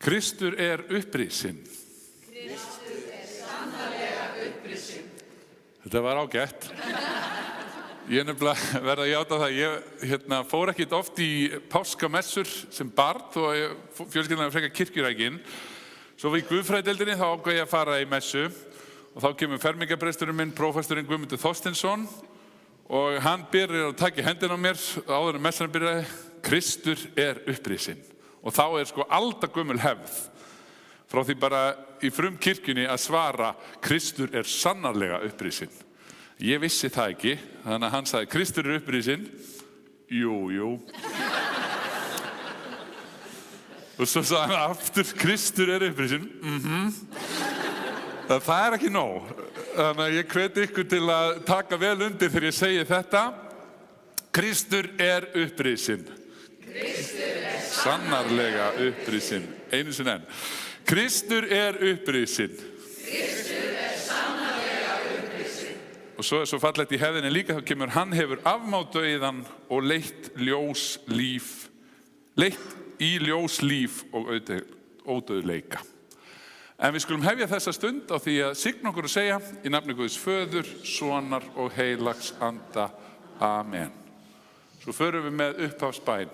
Kristur upprisinn. Kristur sannarlega upprisinn. Þetta var ágætt. Ég nefnilega verð að játa það. Ég fór ekkert oft í páskamessur sem barn og fjölskyldan frekar kirkjurækin. Svo var í guðfræðideildinni, þá ákvað ég að fara í messu og þá kemur fermingarpresturinn minn, prófesturinn Guðmundur Þorsteinsson og hann byrjar að taka hendina á mér áður en messan byrjaði. Kristur upprisinn. Og þá sko aldagömmul hefð frá því bara í frumkirkjunni að svara Kristur sannarlega upprisinn. Ég vissi það ekki, þannig að hann sagði Kristur upprisinn. Jú. Og svo sagði hann aftur Kristur upprisinn. Það ekki nóg. Þannig að ég hveti ykkur til að taka vel undir þegar ég segi þetta. Kristur upprisinn. Kristur sannarlega upprisinn. Einu sinni enn. Kristur upprisinn. Kristur sannarlega upprisinn. Og svo fallegt í hefðinni líka, þá kemur hann hefur afmáð dauðann og leitt í ljós líf og ódauðleika. En við skulum hefja þessa stund á því að signa okkur að segja í nafni Guðs Föður, Sonar og Heilags Anda. Amen. Svo förum við með upphafsbæn.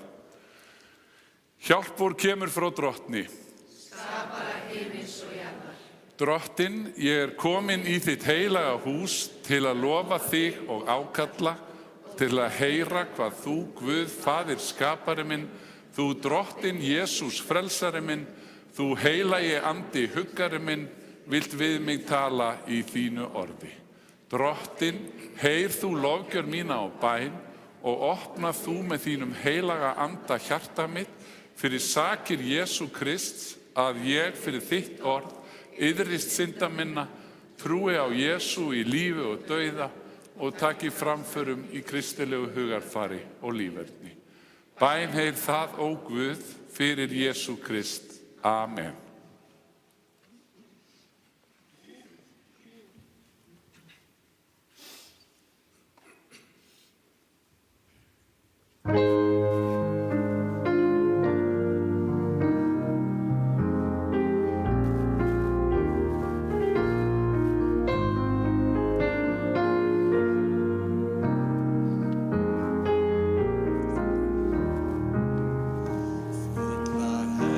Hjálp vor kemur frá drottni. Skapara himins og jarðar. Drottin, ég komin í þitt heilaga hús til að lofa þig og ákalla, til að heyra hvað þú, Guð, Faðir skapari minn, þú drottin, Jesús frelsari minn, þú heilagi andi huggari minn, vilt við mig tala í þínu orði. Drottin, heyr þú lofgjör mína á bæn og opna þú með þínum heilaga anda hjarta mitt fyrir sakir Jesú Krists að ég fyrir þitt orð iðrist synda minna, trúi á Jesú í lífi og dauða og taki framförum í kristilegu hugarfari og líferni. Bæn heyr það, ó Guð, fyrir Jesú Krist. Amen.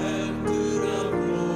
Hendur af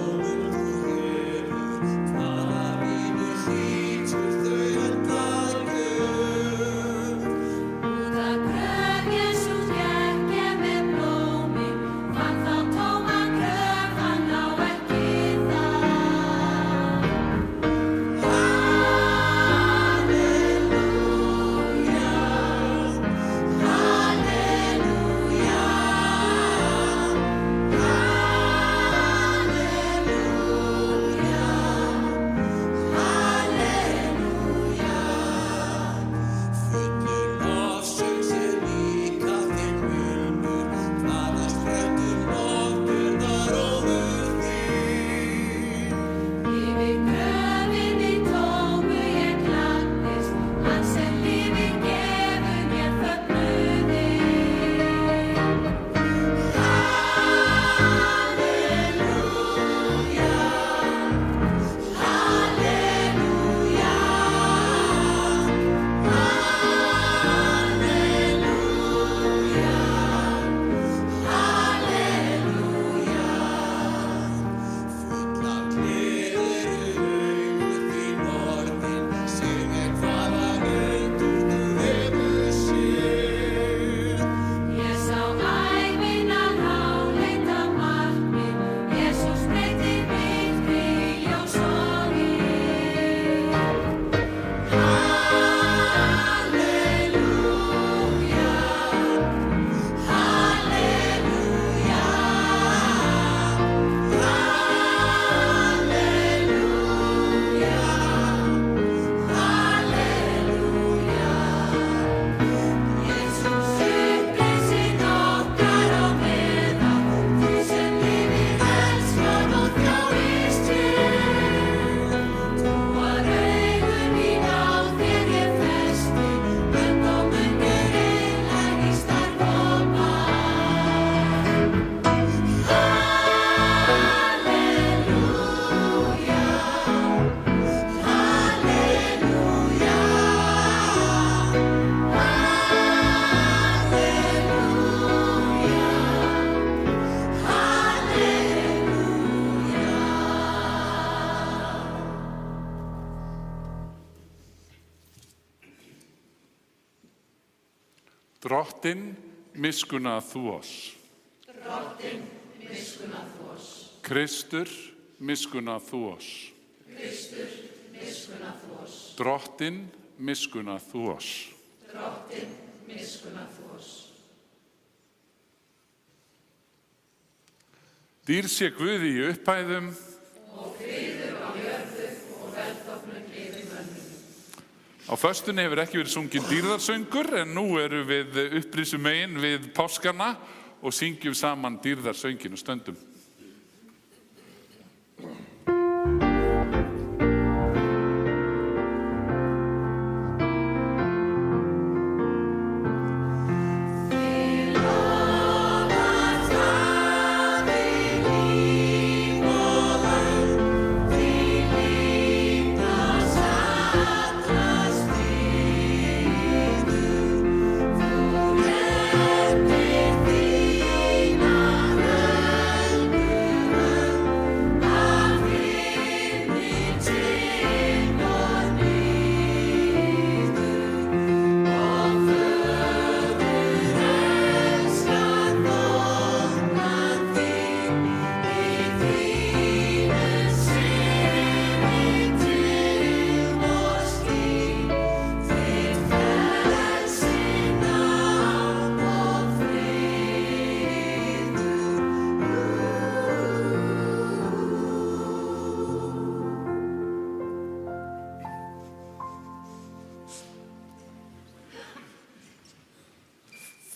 Drottinn, miskunna þú oss. Drottinn, miskunna þú oss. Kristur, miskunna þú oss. Kristur, miskunna þú oss. Drottinn, miskunna þú oss. Drottinn, miskunna þú oss. Dýr sé Guði í upphæðum Og friður á jörðu og velþóknun yfir mönnum. Á föstunni hefur ekki verið sunginn dýrðarsöngur en nú eru við upprisumegin við páskana og syngjum saman dýrðarsönginn og stöndum.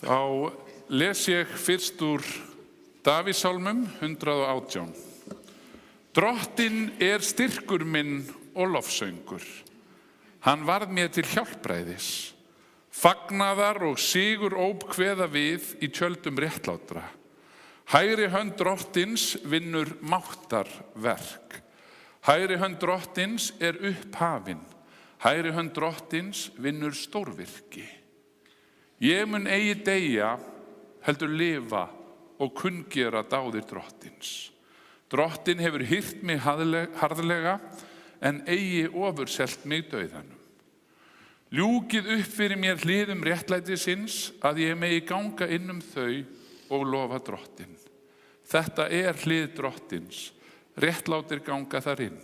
Þá les ég fyrst úr Davíðssálmum 118. Drottinn styrkur minn og lofsöngur. Hann varð mér til hjálpræðis. Fagnaðar og sigur óp kveða við í tjöldum réttlátra. Hægri hönd Drottins vinnur máttarverk. Hægri hönd Drottins upphafin. Hægri hönd Drottins vinnur stórvirki. Ég mun eigi deyja, heldur lifa og kunngera dáðir Drottins. Drottinn hefur hirt mig harðlega, en eigi ofurselt mig dauðanum. Ljúkið upp fyrir mér hliðum réttlætisins, að ég megi ganga inn þau og lofa Drottinn. Þetta hlið Drottins, réttlátir ganga þar inn.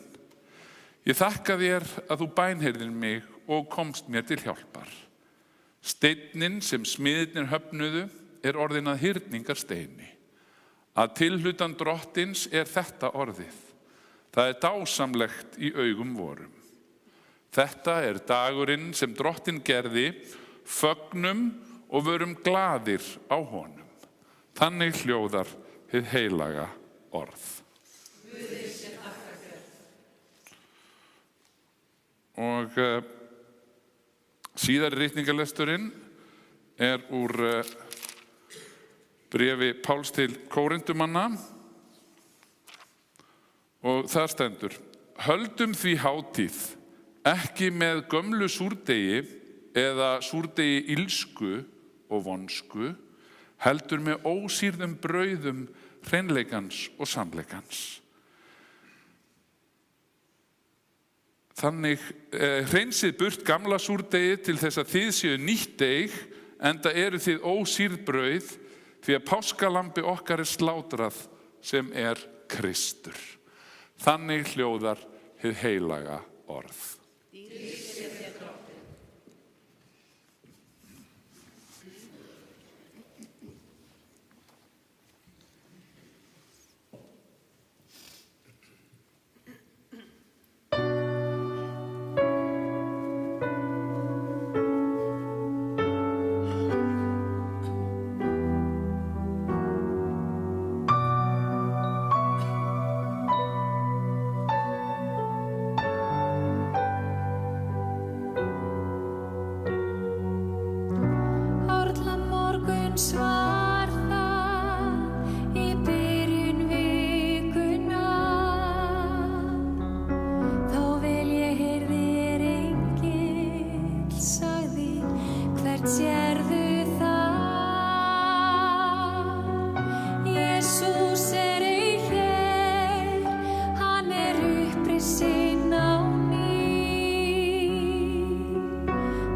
Ég þakka þér að þú bænheyrðir mig og komst mér til hjálpar. Steinninn sem smiðirnir höfnuðu orðinn að hyrningarsteini. Að tilhlutan Drottins þetta orðið. Það dásamlegt í augum vorum. Þetta dagurinn sem Drottinn gerði, fögnum og verum glaðir á honum. Þannig hljóðar hið heilaga orð. Guði sé þakkargjörð. Og síðari ritningalesturinn úr bréfi Páls til Kórintumanna og það stendur: Höldum því hátíð, ekki með gömlu súrdegi eða súrdegi ilsku og vonsku, heldur með ósýrðum brauðum hreinleikans og sannleikans. Þannig hreinsið burt gamla súrdegið til þess að þið séu nýtt deig, enda þið ósýrð brauð, því að páskalambi okkar slátrað sem Kristur. Þannig hljóðar hið heilaga orð.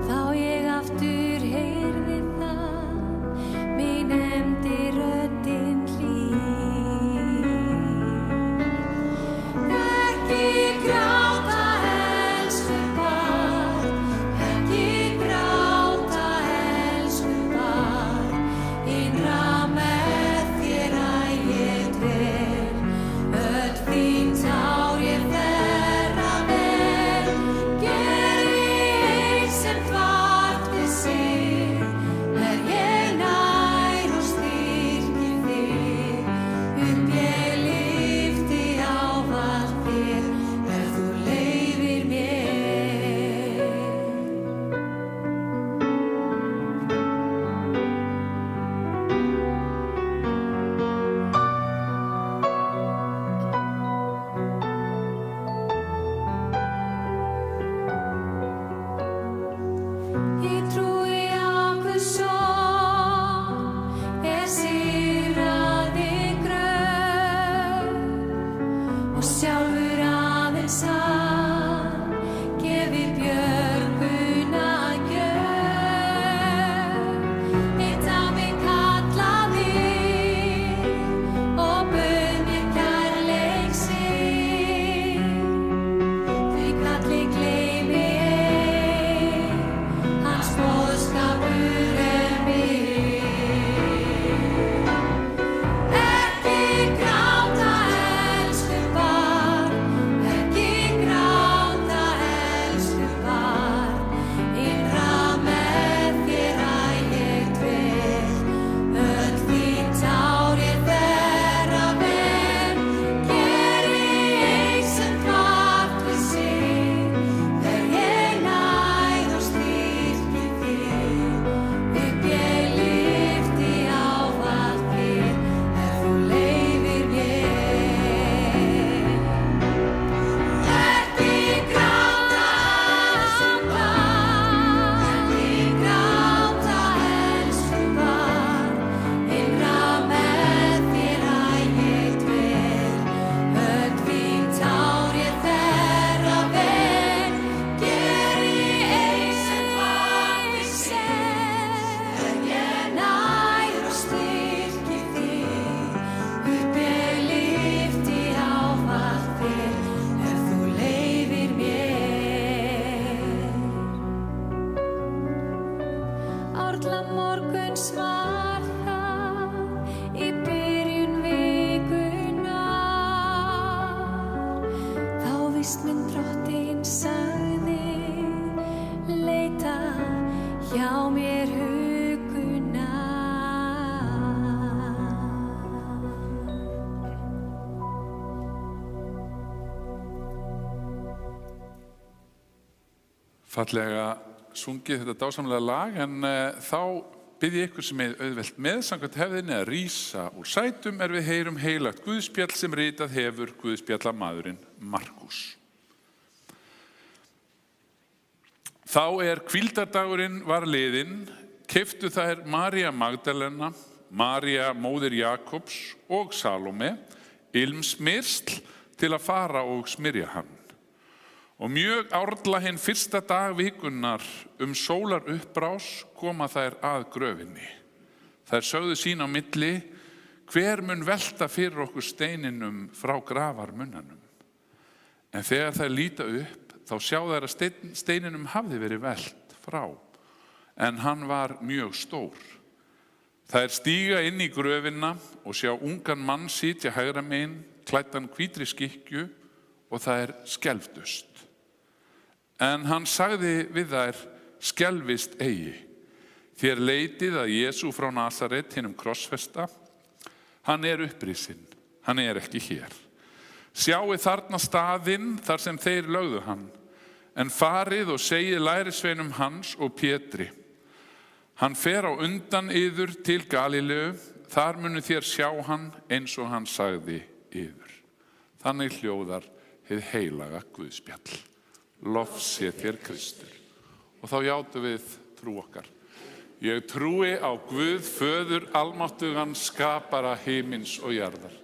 Þá ég aftur heyrði það morguns var það í byrjun vikunar, þá víst minn Drottinn sagði, leita hjá mér huggunar. Fallega sungið þetta dásamlega lag, en þá bið ég ykkur sem er auðvelt með samkvæmt hefðinni að rísa úr sætum við heyrum heilagt guðspjall sem ritað hefur guðspjallamaðurinn Markús. Þá hvíldardagurinn var liðinn, keyptu þær María Magdalena, María móðir Jakobs og Salóme ilmsmyrsl til að fara og smyrja hann. Og mjög árla hinn fyrsta dag vikunnar sólar uppbrás koma þær að gröfinni. Þær sögðu sín á milli, hver mun velta fyrir okkur steininum frá grafarmunnanum. En þegar þær líta upp, þá sjá þær að steininum hafði verið velt frá, en hann var mjög stór. Þær stíga inn í gröfinna og sjá ungan mann sitja hægra megin, klæddan hvítri skikkju, og þær skelfdust. En hann sagði við þær, skelfist eigi. Þér leitið að Jesú frá Nasaret, hinum krossfesta. Hann upprisinn, hann ekki hér. Sjáið þarna staðinn þar sem þeir lögðu hann, en farið og segið lærisveinum hans og Pétri. Hann fer á undan yður til Galileu, þar munu þér sjá hann eins og hann sagði yður. Þannig hljóðar hið heilaga guðspjall. Lof sé þér Kristur. Og þá játum við trú okkar. Ég trúi á Guð föður almáttugan, skapara himins og jarðar.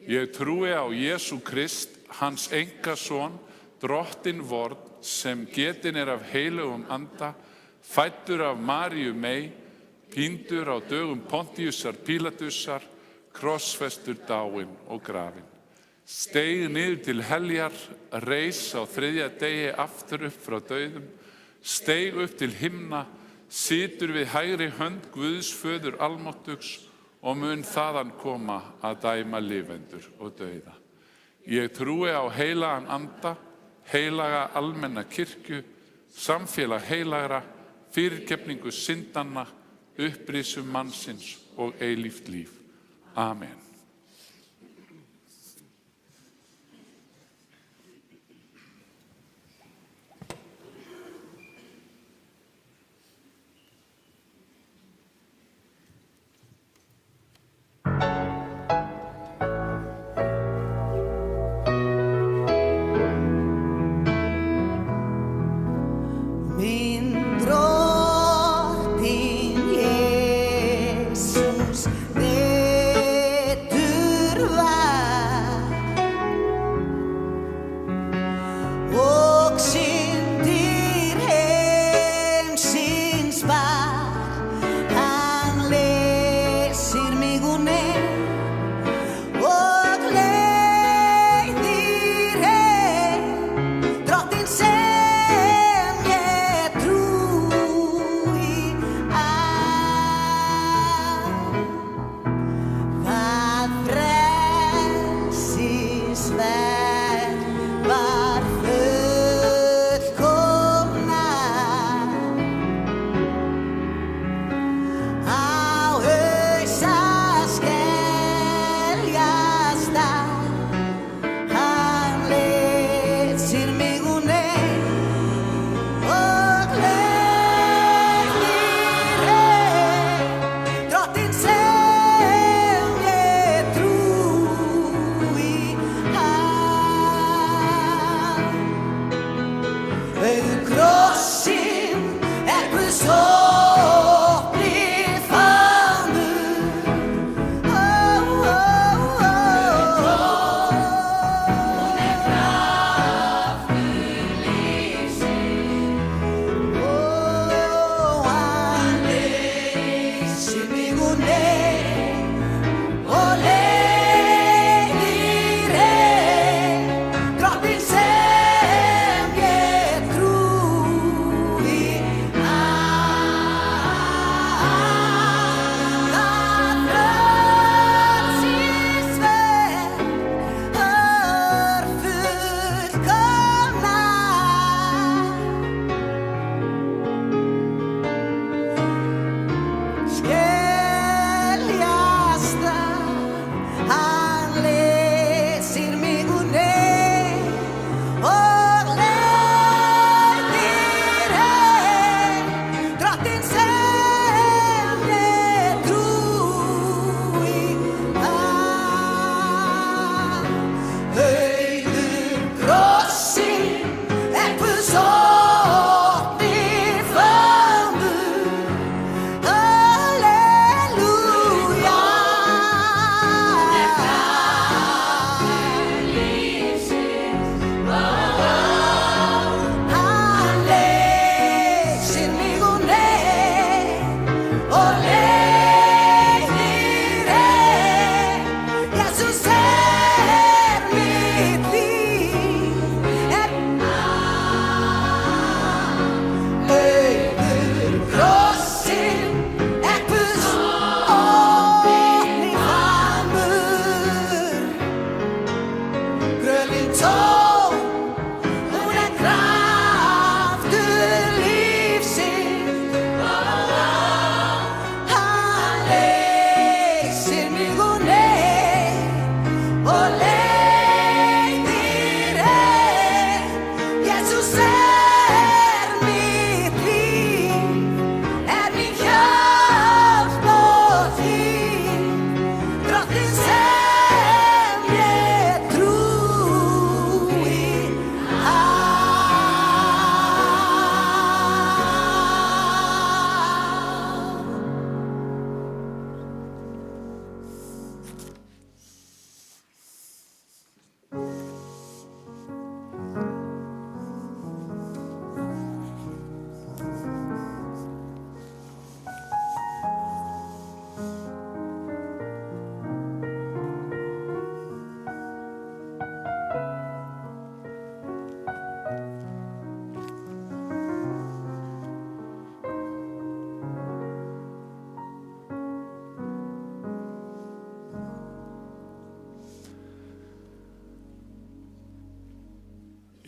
Ég trúi á Jesú Krist, hans einkason, Drottinn vorn, sem getinn af heilögum anda, fæddur af Maríu mey, píndur á dögum Pontíusar Pílatusar, krossfestur, dáinn og grafinn. Steig niður til heljar, reis á þriðja degi aftur upp frá dauðum, steig upp til himna, situr við hægri hönd Guðs föður almáttugs og mun þaðan koma að dæma lifendur og dauða. Ég trúi á heilagan anda, heilaga almenna kirkju, samfélag heilagra, fyrirgefningu syndanna, upprisum mannsins og eilíft líf. Amen. Drottinn Jesus,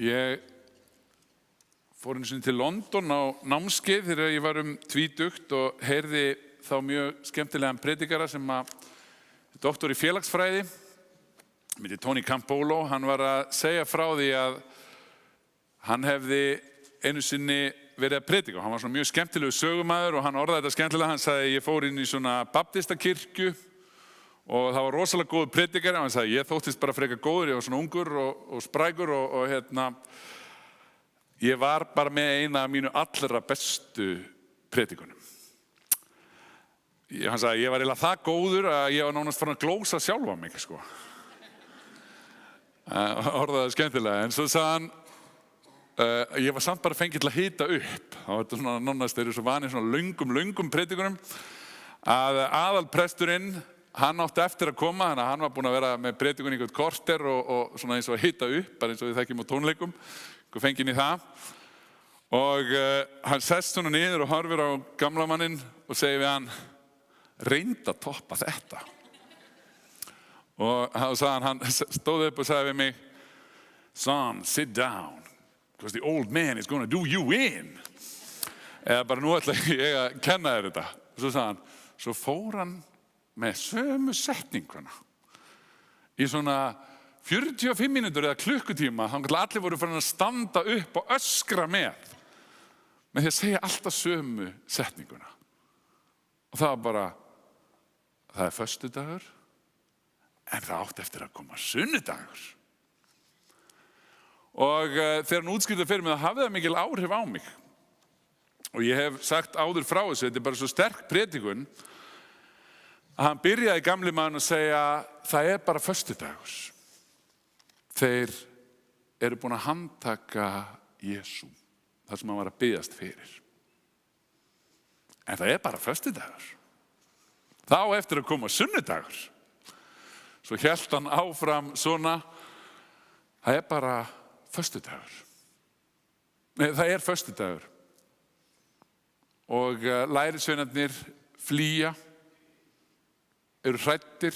Ég fór einu sinni til London á námskeið þegar ég var tvítugt og heyrði þá mjög skemmtilegan predikara sem doktor í félagsfræði, heitir Tony Campolo. Hann var að segja frá því að hann hefði einu sinni verið að predika. Hann var svona mjög skemmtilegu sögumaður og hann orðaði þetta skemmtilega. Hann sagði, ég fór inn í svona baptistakirkju og það var rosalega góður predikari. Hann sagði, ég þóttist bara frekar góður, ég var svona ungur og sprækur og ég var bara með eina af mínu allra bestu predikunum. Hann sagði, ég var eiginlega það góður að ég var nánast farin að glósa sjálfa mig, sko. Orðaði skemmtilega, en svo sagði hann, ég var samt bara fengið til að hita upp. Það var þetta svona nánast þeir eru svo vanið svona löngum predikunum að aðalpresturinn, hann átti eftir að koma, þannig að hann var búinn að vera með predikun í einhvern korter og svona eins og að hita upp, bara eins og við þekkjum á tónleikum. Fenginn í það og hann sest svona niður og horfir á gamla manninn og segir við hann, reynd að toppa þetta. Og hann stóð upp og sagði við mig, son, sit down, because the old man is going to do you in. Eða bara nú ætla ég að kenna þér þetta. Og svo sagði hann, svo fór hann með sömu setninguna í svona 45 mínútur eða klukkutíma, þannig að allir voru farin að standa upp og öskra með því að segja alltaf sömu setninguna. Og það var bara, það er föstudagur, en það átti eftir að koma sunnudagur. Og þegar hann útskýrði fyrir mig, það hafði það mikil áhrif á mig. Og ég hef sagt áður frá þessu, þetta er bara svo sterk predikun, að hann byrjaði gamli maðurinn að segja, það er bara föstudagur. Þeir eru búin að handtaka Jesú, þar sem hann var að biðjast fyrir. En það er bara föstudagur. Þá eftir að koma sunnudagur. Svo hélt hann áfram svona, það er bara föstudagur. Nei, það er föstudagur. Og lærisveinarnir flýja, eru hræddir,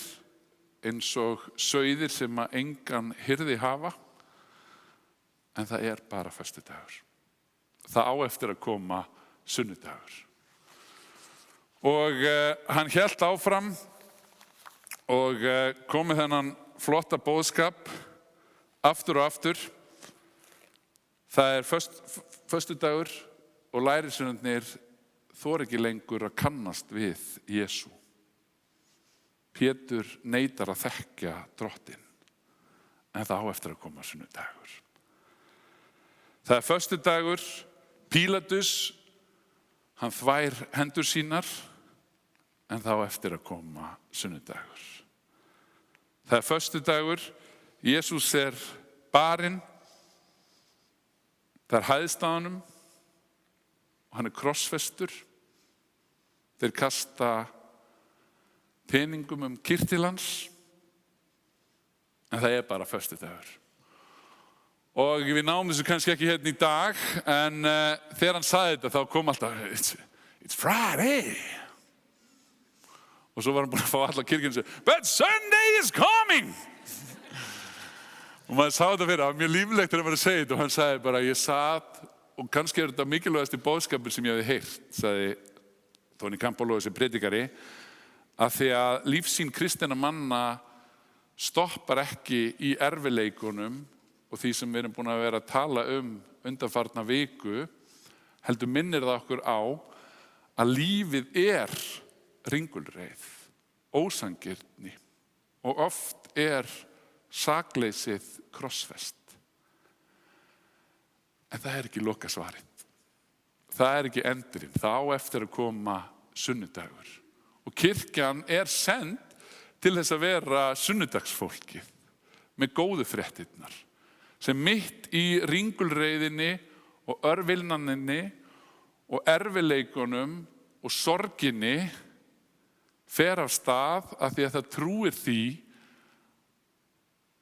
eins og sauðir sem að engan hirði hafa, en það er bara föstudagur. Það á eftir að koma sunnudagur. Og hann hélt áfram og kom með þennan flotta boðskap aftur og aftur. Það er föstudagur og lærisveinarnir þora ekki lengur að kannast við Jesú. Pétur neitar að þekkja drottinn, en það á eftir að koma sunnudagur. Það er föstudagur, Pílatus, hann þvær hendur sínar, en það á eftir að koma sunnudagur. Það er föstudagur, Jesús er barinn, það er hæðst á honum og hann er krossfestur. Þeir kasta peningum kyrtil hans, en það er bara föstudagur. Og við náum þessu kannski ekki hérna í dag, en þegar hann sagði þetta þá kom alltaf, it's Friday. Og svo var hann búinn að fá alla kirkjuna og segja, but Sunday is coming. Og maður sá þetta fyrir, það var mjög líflegt þegar hann var að segja þetta og hann sagði bara, ég satt, og kannski er þetta mikilvægasti boðskapur sem ég hefði heyrt, sagði Tony Campolo, þessi predikari, að því að lífsýn kristinna manna stoppar ekki í erfiðleikunum og því sem við erum búin að vera að tala undanfarna viku, heldur minnir það okkur á að lífið er ringulreið, ósanngirni og oft er sakleysið krossfest. En það er ekki lokasvarið. Það er ekki endurinn. Það á eftir að koma sunnudagur. Og kirkjan er send til þess að vera sunnudagsfólkið með góðu fréttirnar sem mitt í ringulreiðinni og örvilnaninni og erfiðleikunum og sorginni fer af stað af því að það trúir því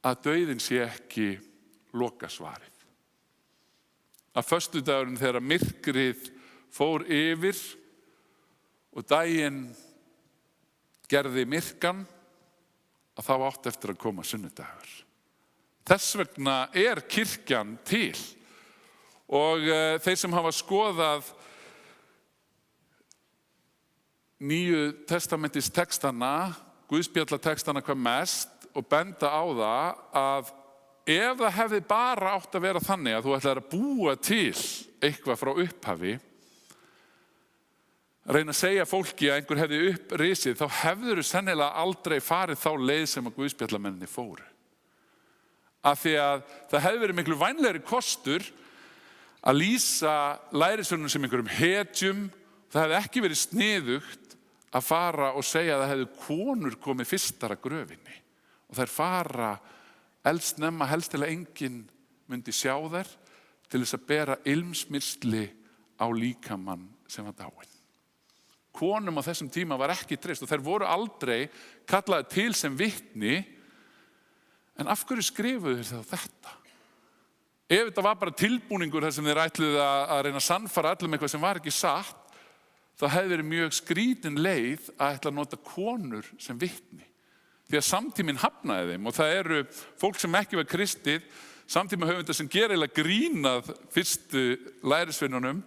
að dauðinn sé ekki lokasvarið. Að föstudagurinn þegar myrkrið fór yfir og daginn gerði myrkan, að þá átti eftir að koma sunnudagur. Þess vegna kirkjan til. Og þeir sem hafa skoðað Nýju testamentis textana, Guðspjallatextana hvað mest og benda á það að ef það hefði bara átt að vera þannig að þú ætlar að búa til eitthvað frá upphafi, reyna að segja fólki að einhver hefði upprisið, þá hefður þú sennilega aldrei farið þá leið sem að Guðspjallamenninni fóru. Af því að það hefði verið miklu vænlegri kostur að lýsa lærisveinunum sem einhverjum hetjum. Það hefði ekki verið sniðugt að fara og segja að það hefði konur komið fyrstar að gröfinni. Og þær fara eldsnemma, helst til að enginn myndi sjá þær, til þess að bera ilmsmyrsli á líkamann sem var dáinn. Konum á þessum tíma var ekki treyst og þær voru aldrei kallaði til sem vitni. En af hverju skrifuðu þeir þá þetta? Ef þetta var bara tilbúningur þar sem þeir ætluðu að reyna að sannfara allum eitthvað sem var ekki satt, þá hefði verið mjög skrítin leið að ætla að nota konur sem vitni. Því að samtíminn hafnaði þeim og það eru fólk sem ekki var kristið, samtíma höfundar sem gera grínað fyrstu lærisveinunum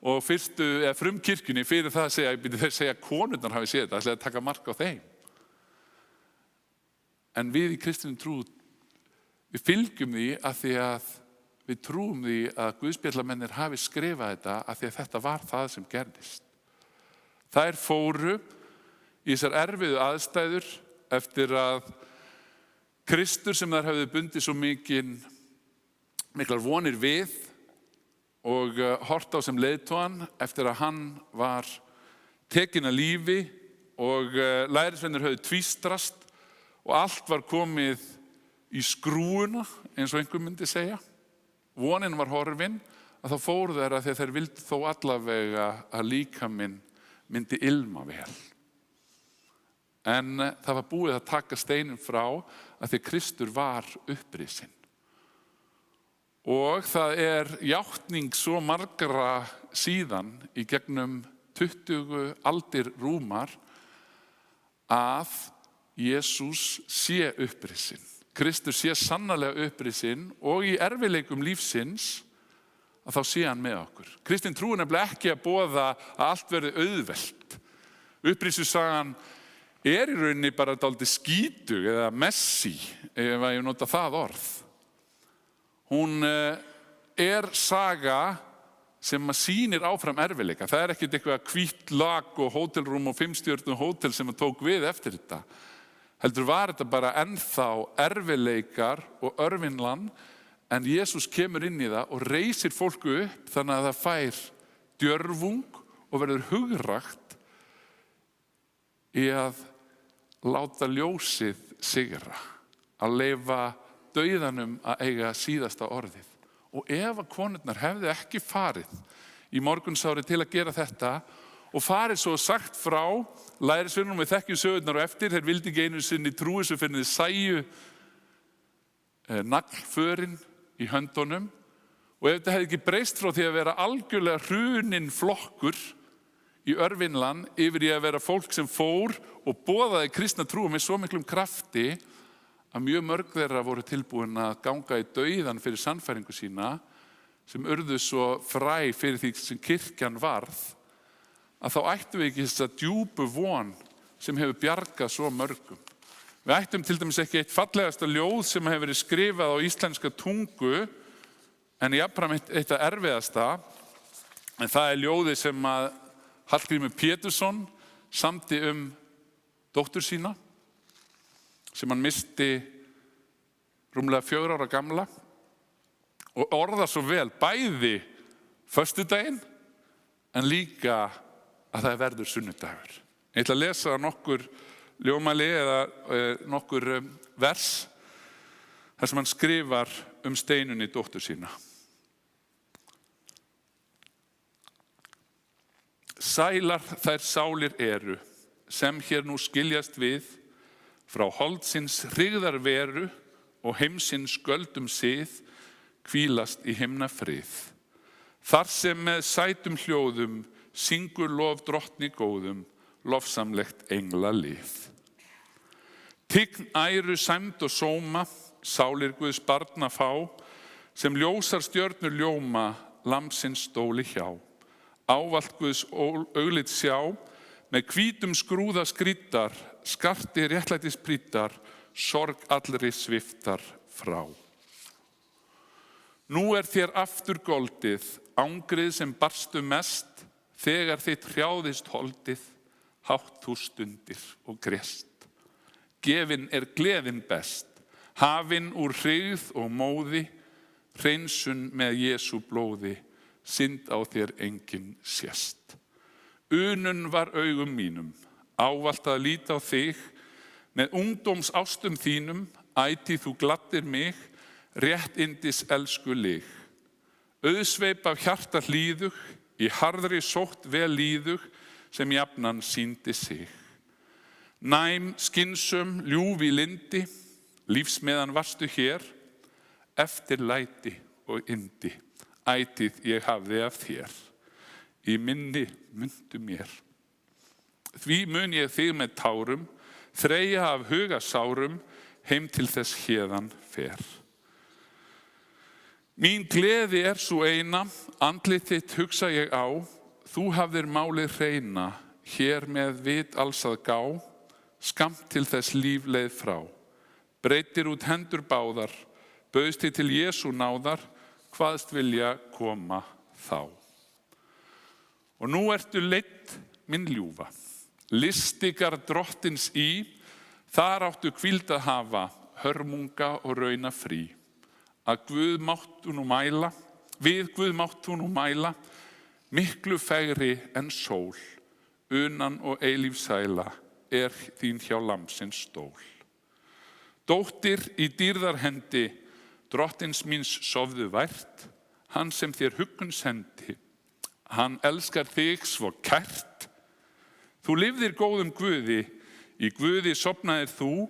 og frumkirkjunni fyrir það að segja að konurnar hafi séð þetta, ætlaði að taka mark á þeim. En við í kristinni trú, við fylgjum því að því að við trúum því að Guðspjallamennir hafi skrifað þetta að því að þetta var það sem gerðist. Þær fóru í þessar erfiðu aðstæður eftir að Kristur sem þær höfðu bundið svo miklar vonir við og horft á sem leiðtogann eftir að hann var tekinn af lífi og lærisveinir höfðu tvístrast og allt var komið í skrúuna, eins og einhver myndi segja. Vonin var horfin, að þá fóru þær að þeir vildu þó allavega að líkaminn myndi ilma vel. En það var búið að taka steinin frá að því Kristur var upprisinn. Og það játning svo margra síðan í gegnum 20 aldir rúmar að Jesús sé upprisinn. Kristur sé sannarlega upprisinn og í erfiðleikum lífsins að þá sé hann með okkur. Kristin trú nefnilega ekki að boða að allt verði auðvelt. Upprisussagan í rauninni bara dálítið skítug eða messy, ef ég nota það orð. Hún saga sem sýnir áfram erfiðleika. Það ekkert eitthvað hvítt lag og hótelrúm og 5-stjörnu hótel sem tók við eftir þetta. Heldur var þetta bara ennþá erfiðleikar og örvinlan, en Jesús kemur inn í það og reisir fólku upp þannig að það fær djörfung og verður hugrakt í að láta ljósið sigra, að leyfa dauðanum að eiga síðasta orðið. Og ef að konurnar hefðu ekki farið í morgunsári til að gera þetta og farið svo sagt frá lærisveinunum, við þekkjum sögurnar og eftir, þeir vildi ekki einu sinni trúi svo fyrir þeir sæju naglförin í höndunum og ef þetta hefði ekki breyst frá því að vera algjörlega hruninn flokkur í örvinlan yfir í að vera fólk sem fór og boðaði kristna trú með svo miklum krafti að mjög mörg þeirra voru tilbúin að ganga í dauðan fyrir sannfæringu sína sem urðu svo fræ fyrir því sem kirkjan varð, að þá ættum við ekki þessa djúpu von sem hefur bjargað svo mörgum. Við ættum til dæmis ekki eitt fallegasta ljóð sem hefur verið skrifað á íslenska tungu, en jafnframt eitt erfiðasta, en það ljóði sem að Hallgrímur Pétursson samdi dóttur sína, sem hann missti rúmlega 4 ára gamla og orða svo vel bæði föstudaginn en líka að það verður sunnudagur. Ég ætla að lesa nokkur ljómæli eða nokkur vers þar sem hann skrifar Steinunni dóttur sína. Sælar þær sálir eru sem hér nú skiljast við frá holdsins hryggðar veru og heimsins göldum sið hvílast í himna frið. Þar sem með sætum hljóðum syngur lof drottni góðum, lofsamlegt engla lið. Tign æru sæmd og sóma sálir Guðs barna fá, sem ljósar stjörnur ljóma, lambsins stóli hjá. Ávallt Guðs auglit sjá, með hvítum skrúða skrýddar, skarti réttlætis prýddar, sorg allri sviptar frá. Nú þér aftur goldið, ángrið sem barstu mest, þegar þitt hrjáðist holdið, hátt þú stundir og grést. Gefin gleðin best, hafin úr hryggð og móði, hreinsun með Jesú blóði, synd á þér enginn sést. Unun var augum mínum, ávallt að líta á þig, með ungdóms ástum þínum, ætíð þú gladdir mig, rétt yndis elsku lig. Auðsveip af hjarta hlýðug, í harðri sótt vel líðug, sem jafnan sýndi sig. Næm, skynsum, ljúf í lindi, lífsmeðan varstu hér, eftirlæti og yndi, ætíð ég hafði af þér. Í minni mundu mér. Því mun ég þig með tárum, þreyja af huga sárum, heim til þess héðan fer. Mín gleði sú eina, andlit þitt hugsa ég á, þú hafðir málið hreina, hér með vit alls að gá, skamt til þess líf leið frá. Breytir út hendur báðar, bauðst þig til Jesú náðar, hvaðst vilja koma þá. Og nú ertu leidd, minn ljúfa, listikar drottins í, þar áttu hvíld að hafa, hörmunga og rauna frí. Að Guð máttu nú mæla, við Guð máttu nú mæla, miklu fegri en sól, unan og eilíf sæla, þín hjá lambsins stól. Dóttir í dýrðar hendi, drottins míns sofðu vært, hann sem þér huggun sendi, hann elskar þig svo kært. Þú lifðir góðum Guði, í Guði sofnaðir þú,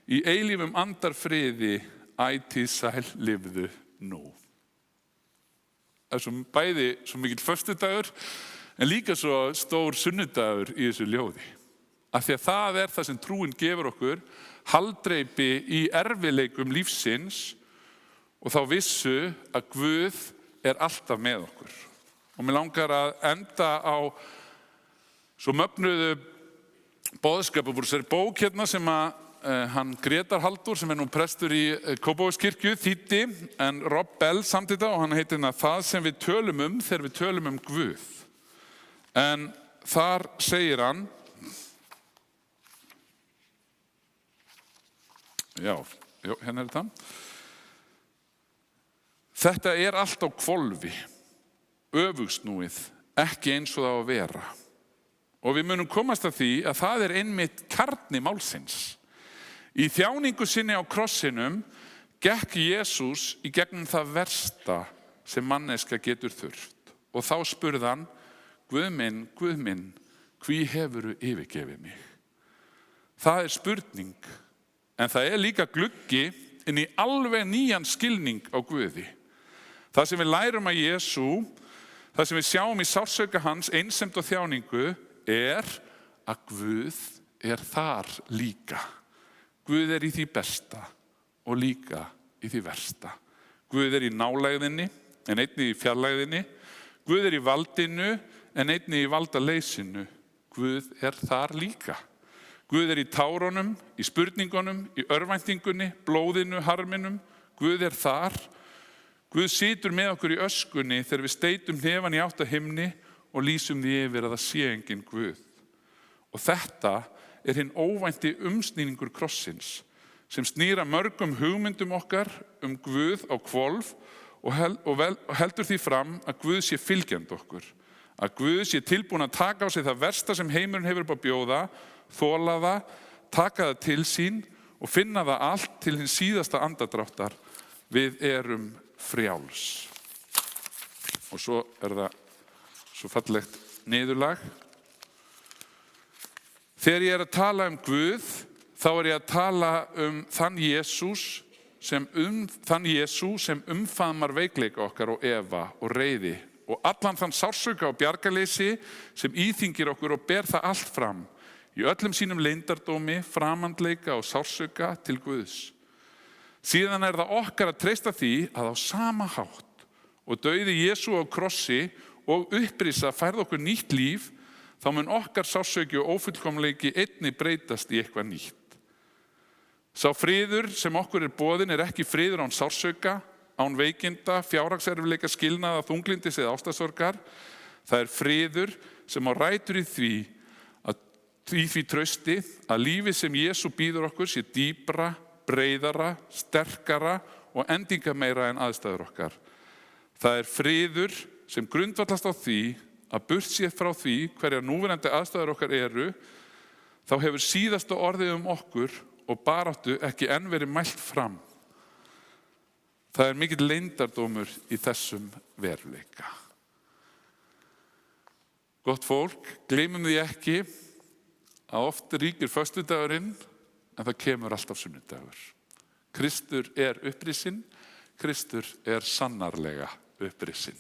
í eilífum andarfriði, ætíð sæl lifðu nú. Það bæði svo mikill föstudagur, en líka svo stór sunnudagur í þessu ljóði. Af því að það það sem trúin gefur okkur, haldreipi í erfiðleikum lífsins, og þá vissu að Guð alltaf með okkur. Og mér langar að enda á svo mögnuðu boðskapu úr þessari bók hérna sem að hann Grétar Halldór, sem nú prestur í Kópavogskirkju, þýddi, en Rob Bell samdi þetta og hann heitir það sem við tölum þegar við tölum Guð. En þar segir hann, hérna þetta, þetta allt á hvolfi, öfugsnúið, ekki eins og það á að vera. Og við munum komast að því að það einmitt kjarni málsins. Í þjáningu sinni á krossinum gekk Jesús í gegnum það versta sem manneska getur þurft. Og þá spurði hann, Guð minn, hví hefurðu yfirgefið mig? Það spurning, en það líka gluggi inn í alveg nýjan skilning á Guði. Það sem við lærum af Jesú, það sem við sjáum í sársauka hans, einsemd og þjáningu, að Guð þar líka. Guð í því besta og líka í því versta. Guð í nálægðinni en einnig í fjarlægðinni. Guð í valdinu en einnig í valdaleysinu. Guð þar líka. Guð í tárunum, í spurningunum, í örvæntingunni, blóðinu, harminum. Guð þar. Guð situr með okkur í öskunni þegar við steytum hnefan í átt að himni og lýsum því yfir að það sé enginn Guð. Og þetta hinn óvænti umsnýningur krossins sem snýra mörgum hugmyndum okkar Guð á hvolf og heldur því fram að Guð sé fylgjandi okkur. Að Guð sé tilbúin að taka á sig það versta sem heimurinn hefur upp að bjóða, þola það, taka það til sín og finna það allt til hins síðasta andardráttar. Við frjáls. Og svo það svo fallegt niðurlag. Þegar ég að tala Guð, þá ég að tala þann Jesú sem umfaðmar veikleika okkar og efa og reiði og allan þann sársauka og bjargarleysi sem íþyngir okkur og ber það allt fram í öllum sínum leyndardómi, framandleika og sársauka til Guðs. Síðan það okkar að treysta því að á sama hátt og dauði Jesú á krossi og upprisa færði okkur nýtt líf, þá mun okkar sársauki og ófullkomleiki einnig breytast í eitthvað nýtt. Sá friður sem okkur boðinn ekki friður án sársauka, án veikinda, fjárhagserfiðleika, skilnaða, þunglindis eða ástarsorgar. Það friður sem á rætur í því trausti að lífið sem Jesú býður okkur sé dýpra, breiðara, sterkara og endingameira en aðstæður okkar. Það friður sem grundvallast á því að burt séð frá því hverjar núverandi aðstæður okkar eru, þá hefur síðasta orðið okkur og baráttu ekki enn verið mælt fram. Það mikill leyndardómur í þessum veruleika. Gott fólk, gleymum því ekki að oft ríkir föstudagurinn, en það kemur alltaf sunnudagur. Kristur upprisinn, Kristur sannarlega upprisinn.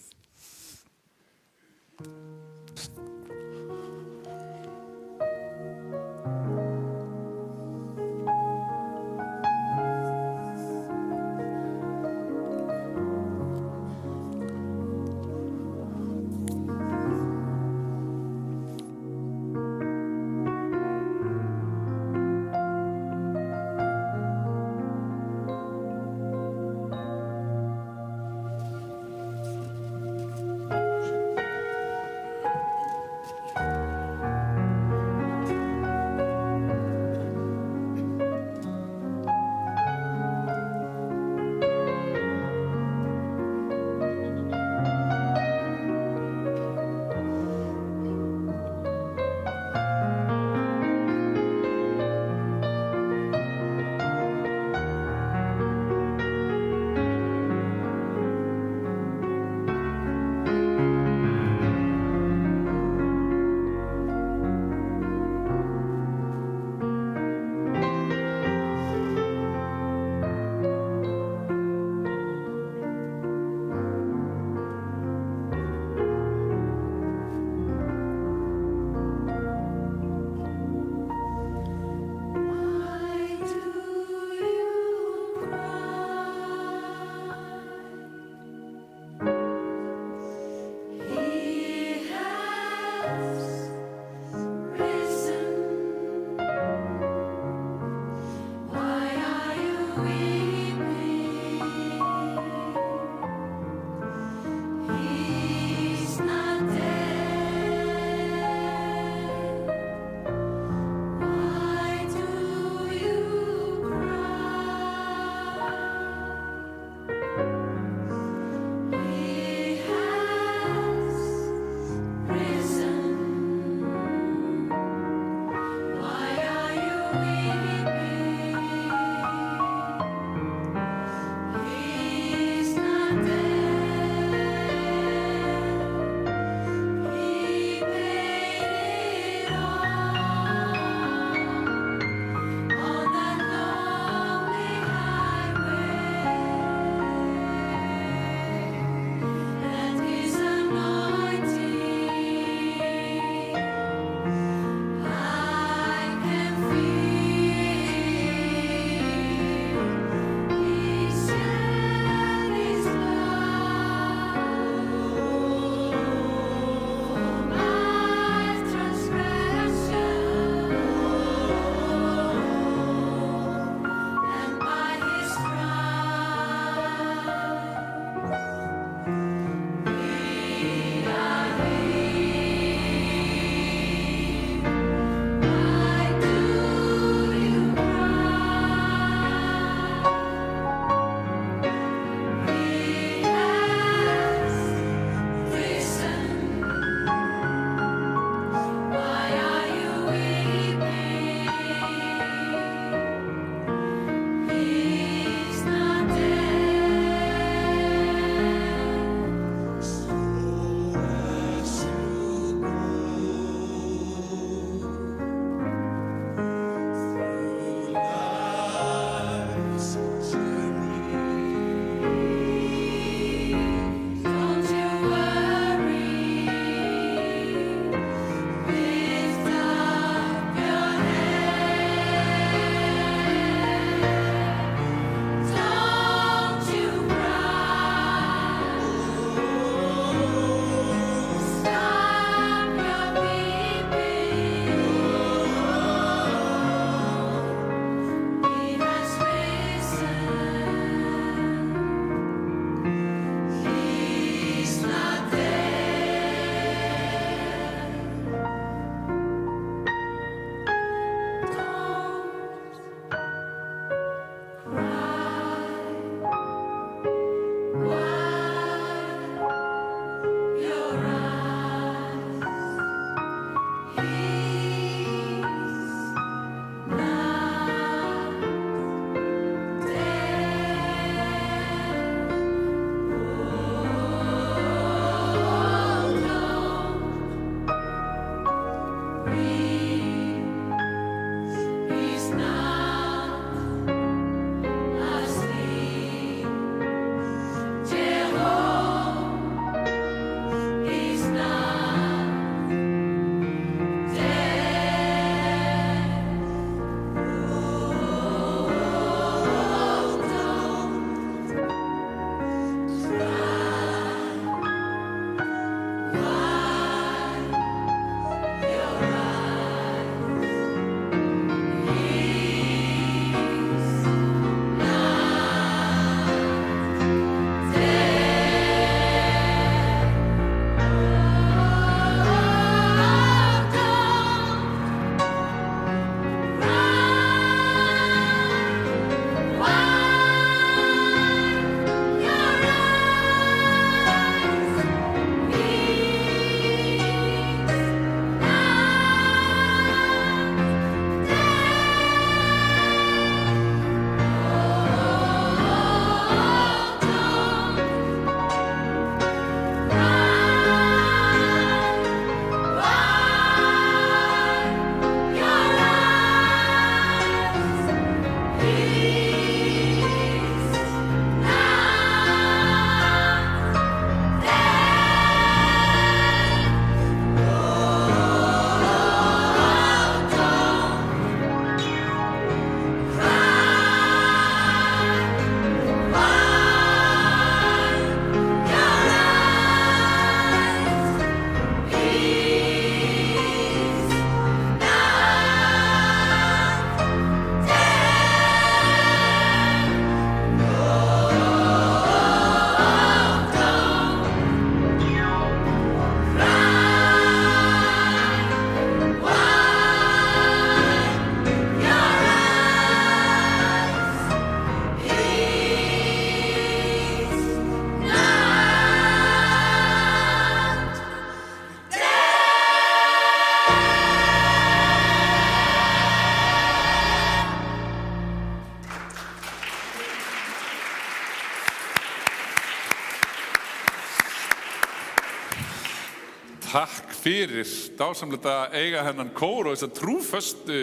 Takk fyrir, dásamlegt að eiga hennan kór og þessa trúföstu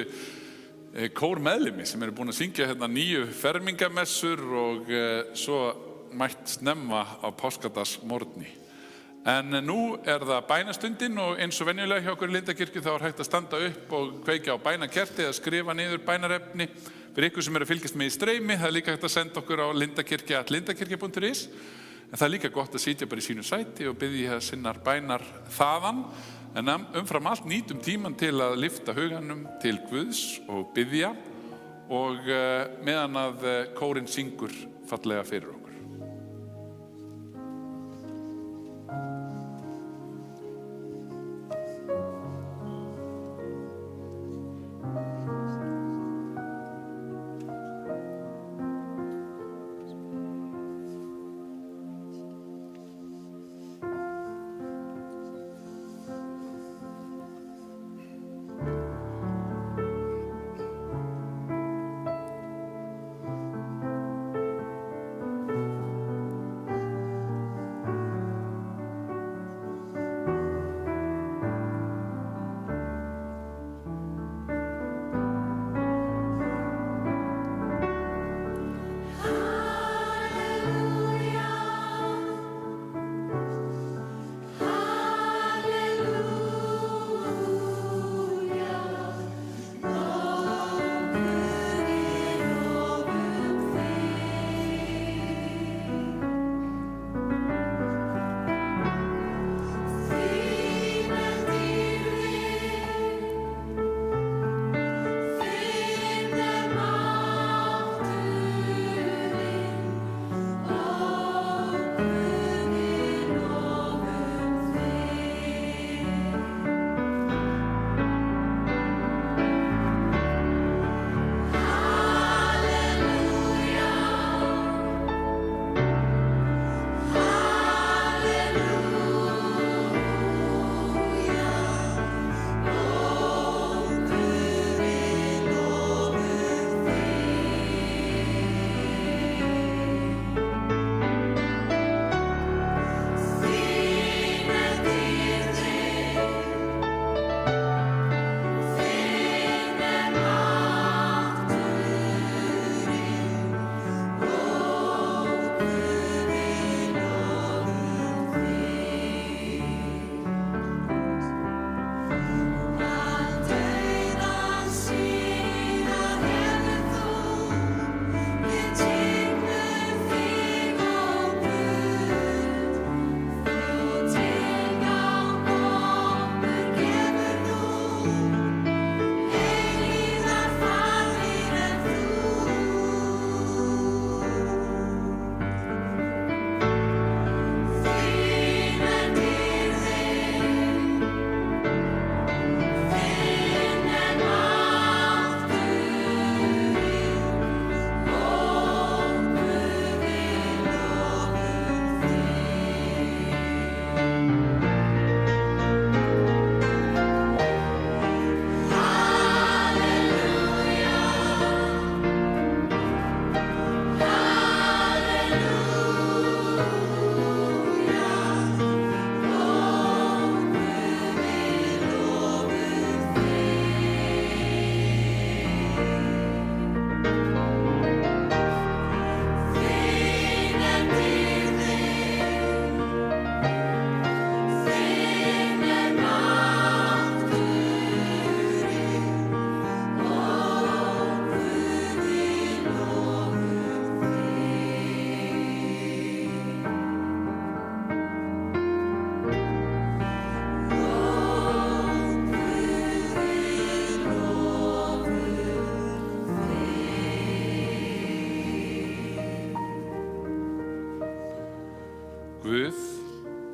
kórmeðlimi sem eru búin að syngja hérna 9 fermingamessur og svo mætt snemma á páskadagsmorgni. En nú það bænastundin og eins og venjulega hjá okkur í Lindakirkju þá hægt að standa upp og kveikja á bænakerti eða skrifa niður bænarefni. Fyrir ykkur sem að fylgjast með í streymi, það líka hægt að senda okkur á lindakirkja@lindakirkja.is. En það líka gott að sitja bara í sínu sæti og biðja sinnar bænar þaðan. En umfram allt nýtum tíman til að lyfta huganum til Guðs og biðja og meðan að kórinn syngur fallega fyrir okkur.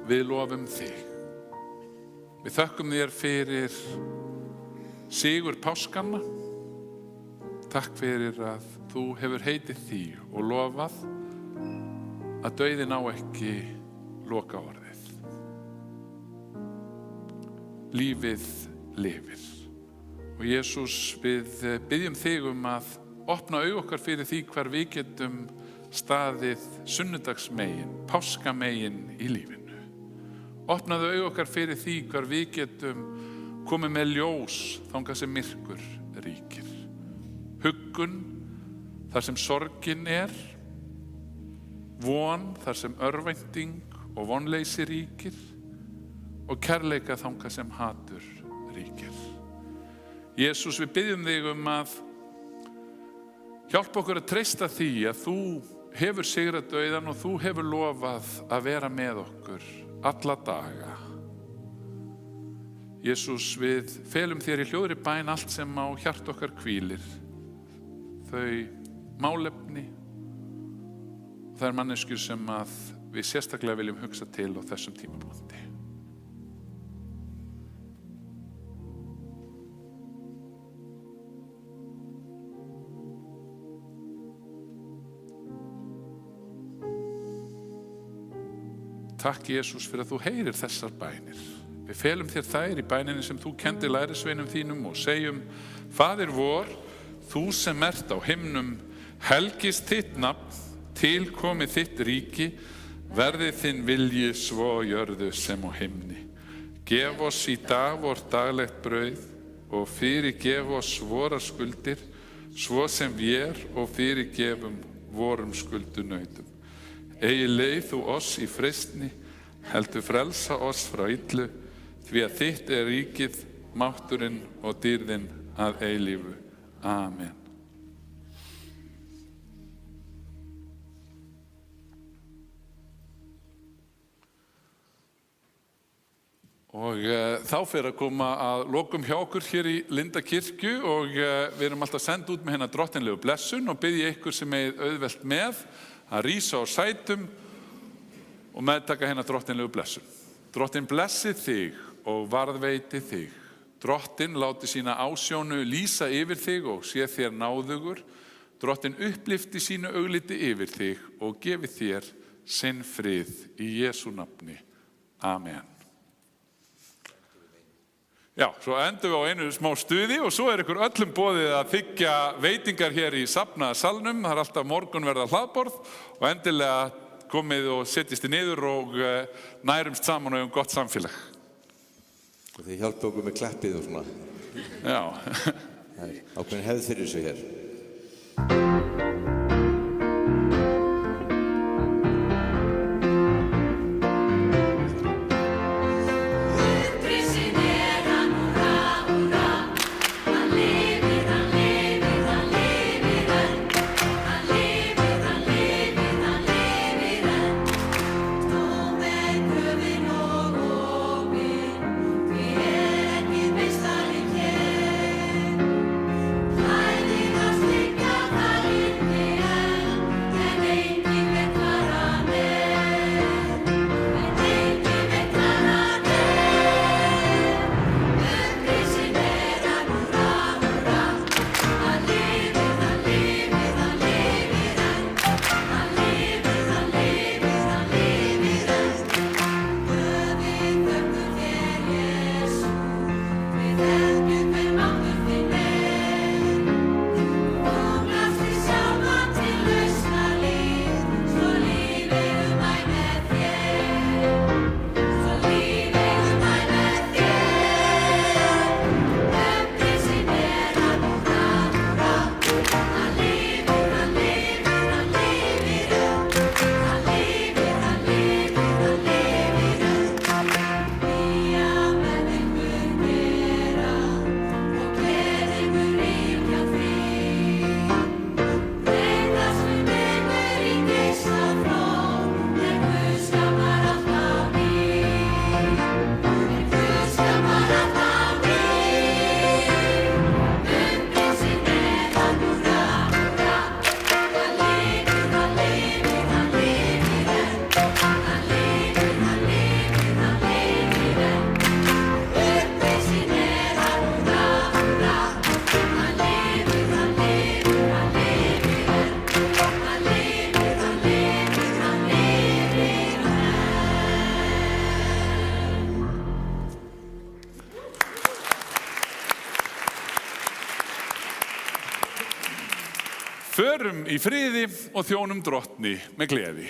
við lofum þig. Við þökkum þér fyrir sigur páskanna. Takk fyrir að þú hefur heitið því og lofað að dauðinn á ekki lokaorðið. Lífið lifir. Og Jesús, við byggjum þig að opna augu okkar fyrir því hvar við getum staðið sunnudagsmegin, páskamegin í lífinu. Opnaðu augu okkar fyrir því hvar við getum komið með ljós þangað sem myrkur ríkir. Huggun þar sem sorgin von þar sem örvænting og vonleysi ríkir og kærleika þangað sem hatur ríkir. Jesús, við byggjum þig að hjálpa okkur að treysta því að þú hefur sigrað dauðann og þú hefur lofað að vera með okkur alla daga. Jesús, við felum þér í hljóðri bæn allt sem á hjart okkar hvílir. Þau málefni og þær manneskjur sem að við sérstaklega viljum hugsa til á þessum tímapunkti. Takk, Jesús, fyrir að þú heyrir þessar bænir. Við felum þér þær í bæninni sem þú kendir lærisveinum þínum og segjum: Faðir vor, þú sem ert á himnum, helgist þitt nafn, til komi þitt ríki, verði þinn vilji svo á jörðu sem á himni. Gef oss í dag vort daglegt brauð og fyrirgef oss vorar skuldir, svo sem vér og fyrirgefum vorum skuldunautum. Eigi leið þú oss í freistni, heldur frelsa oss frá illu, því að þitt ríkið, mátturinn og dýrðin að eilífu. Amen. Og þá fer að koma að lokum hjá okkur hér í Lindakirkju og við erum alltaf send út með hérna drottinlegu blessun og biðja ykkur sem er auðvelt með að rísa á sætum og meðtaka hérna drottinlegu blessun. Drottin blessi þig og varðveiti þig. Drottin láti sína ásjónu lýsa yfir þig og sé þér náðugur. Drottin upplifti sínu augliti yfir þig og gefi þér sinn frið í Jesú nafni. Amen. Já, svo endum við á einu smá stuði og svo ykkur öllum boðið að þiggja veitingar hér í safnaðarsalnum. Það alltaf morgunverða hlaðborð og endilega komið og setjist í niður og nærumst saman og gott samfélag. Og þið hjálpa okkur með klappið og svona. Já. Ákveðin hefð fyrir þessu hér. Hæðir að slikka það Förum í friði og þjónum drottni með gleði.